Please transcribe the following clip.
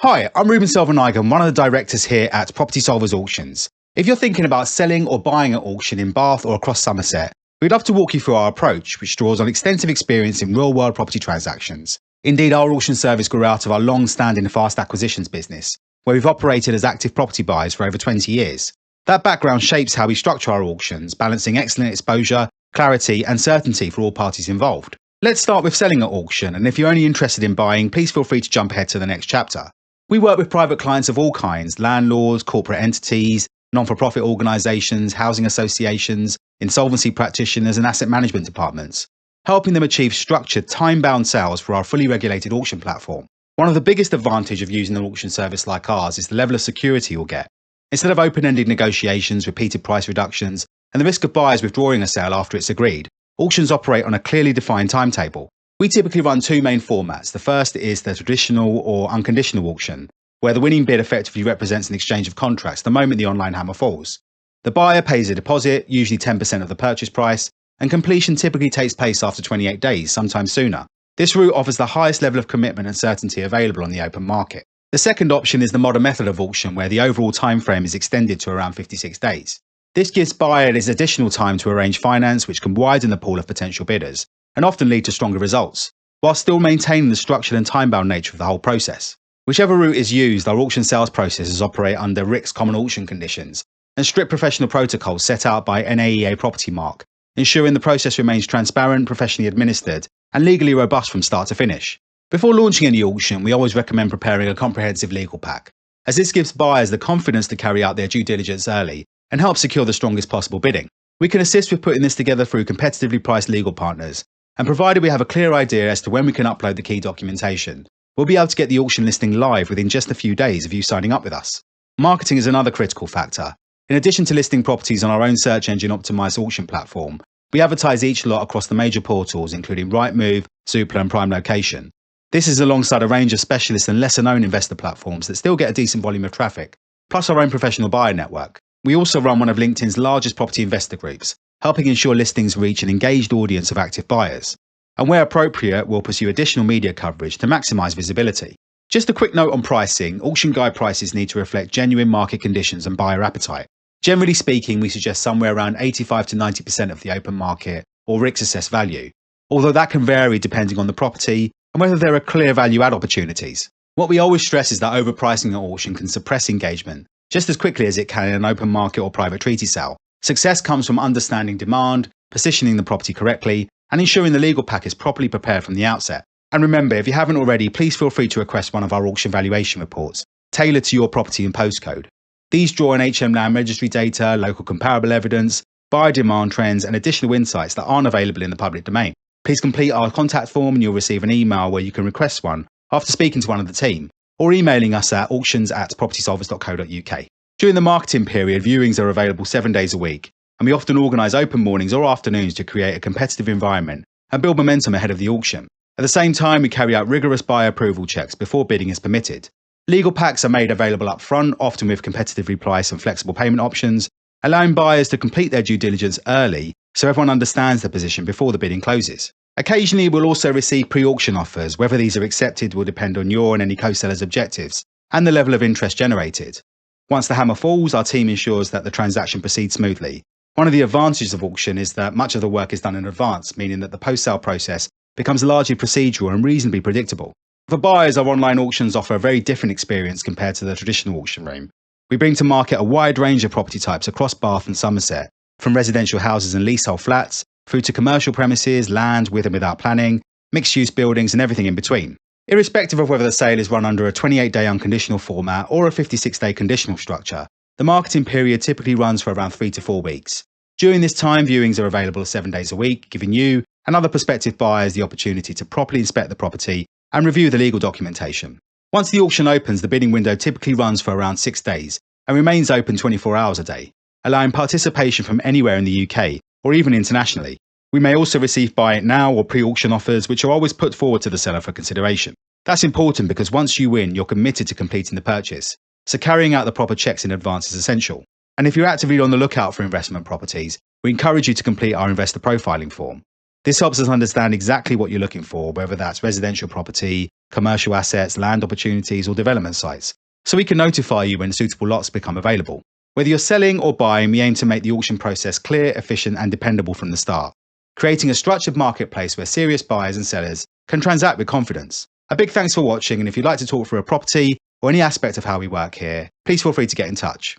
Hi, I'm Ruban Selvanayagam, one of the directors here at Property Solvers Auctions. If you're thinking about selling or buying at auction in Bath or across Somerset, we'd love to walk you through our approach, which draws on extensive experience in real-world property transactions. Indeed, our auction service grew out of our long-standing fast acquisitions business, where we've operated as active property buyers for over 20 years. That background shapes how we structure our auctions, balancing excellent exposure, clarity, and certainty for all parties involved. Let's start with selling at auction, and if you're only interested in buying, please feel free to jump ahead to the next chapter. We work with private clients of all kinds: landlords, corporate entities, non-for-profit organisations, housing associations, insolvency practitioners and asset management departments, helping them achieve structured, time-bound sales for our fully regulated auction platform. One of the biggest advantages of using an auction service like ours is the level of security you'll get. Instead of open-ended negotiations, repeated price reductions, and the risk of buyers withdrawing a sale after it's agreed, auctions operate on a clearly defined timetable. We typically run two main formats. The first is the traditional or unconditional auction, where the winning bid effectively represents an exchange of contracts the moment the online hammer falls. The buyer pays a deposit, usually 10% of the purchase price, and completion typically takes place after 28 days, sometimes sooner. This route offers the highest level of commitment and certainty available on the open market. The second option is the modern method of auction, where the overall timeframe is extended to around 56 days. This gives buyers additional time to arrange finance, which can widen the pool of potential bidders and often lead to stronger results, while still maintaining the structured and time-bound nature of the whole process. Whichever route is used, our auction sales processes operate under RICS common auction conditions and strict professional protocols set out by NAEA Property Mark, ensuring the process remains transparent, professionally administered, and legally robust from start to finish. Before launching any auction, we always recommend preparing a comprehensive legal pack, as this gives buyers the confidence to carry out their due diligence early and help secure the strongest possible bidding. We can assist with putting this together through competitively priced legal partners, and provided we have a clear idea as to when we can upload the key documentation, we'll be able to get the auction listing live within just a few days of you signing up with us. Marketing is another critical factor. In addition to listing properties on our own search engine optimized auction platform, we advertise each lot across the major portals including Rightmove, Zoopla and Prime Location. This is alongside a range of specialist and lesser known investor platforms that still get a decent volume of traffic, plus our own professional buyer network. We also run one of LinkedIn's largest property investor groups, helping ensure listings reach an engaged audience of active buyers. And where appropriate, we'll pursue additional media coverage to maximise visibility. Just a quick note on pricing: auction guide prices need to reflect genuine market conditions and buyer appetite. Generally speaking, we suggest somewhere around 85 to 90% of the open market or RICS assessed value, although that can vary depending on the property and whether there are clear value add opportunities. What we always stress is that overpricing at auction can suppress engagement just as quickly as it can in an open market or private treaty sale. Success comes from understanding demand, positioning the property correctly, and ensuring the legal pack is properly prepared from the outset. And remember, if you haven't already, please feel free to request one of our auction valuation reports, tailored to your property and postcode. These draw on HM Land Registry data, local comparable evidence, buyer demand trends, and additional insights that aren't available in the public domain. Please complete our contact form and you'll receive an email where you can request one after speaking to one of the team, or emailing us at auctions@propertysolvers.co.uk. During the marketing period, viewings are available 7 days a week, and we often organise open mornings or afternoons to create a competitive environment and build momentum ahead of the auction. At the same time, we carry out rigorous buyer approval checks before bidding is permitted. Legal packs are made available up front, often with competitively priced and flexible payment options, allowing buyers to complete their due diligence early so everyone understands their position before the bidding closes. Occasionally, we'll also receive pre-auction offers. Whether these are accepted will depend on your and any co-seller's objectives and the level of interest generated. Once the hammer falls, our team ensures that the transaction proceeds smoothly. One of the advantages of auction is that much of the work is done in advance, meaning that the post-sale process becomes largely procedural and reasonably predictable. For buyers, our online auctions offer a very different experience compared to the traditional auction room. We bring to market a wide range of property types across Bath and Somerset, from residential houses and leasehold flats, through to commercial premises, land with and without planning, mixed-use buildings and everything in between. Irrespective of whether the sale is run under a 28-day unconditional format or a 56-day conditional structure, the marketing period typically runs for around 3 to 4 weeks. During this time, viewings are available 7 days a week, giving you and other prospective buyers the opportunity to properly inspect the property and review the legal documentation. Once the auction opens, the bidding window typically runs for around 6 days and remains open 24 hours a day, allowing participation from anywhere in the UK or even internationally. We may also receive buy it now or pre-auction offers, which are always put forward to the seller for consideration. That's important because once you win, you're committed to completing the purchase, so carrying out the proper checks in advance is essential. And if you're actively on the lookout for investment properties, we encourage you to complete our investor profiling form. This helps us understand exactly what you're looking for, whether that's residential property, commercial assets, land opportunities, or development sites, so we can notify you when suitable lots become available. Whether you're selling or buying, we aim to make the auction process clear, efficient, and dependable from the start, creating a structured marketplace where serious buyers and sellers can transact with confidence. A big thanks for watching, and if you'd like to talk through a property or any aspect of how we work here, please feel free to get in touch.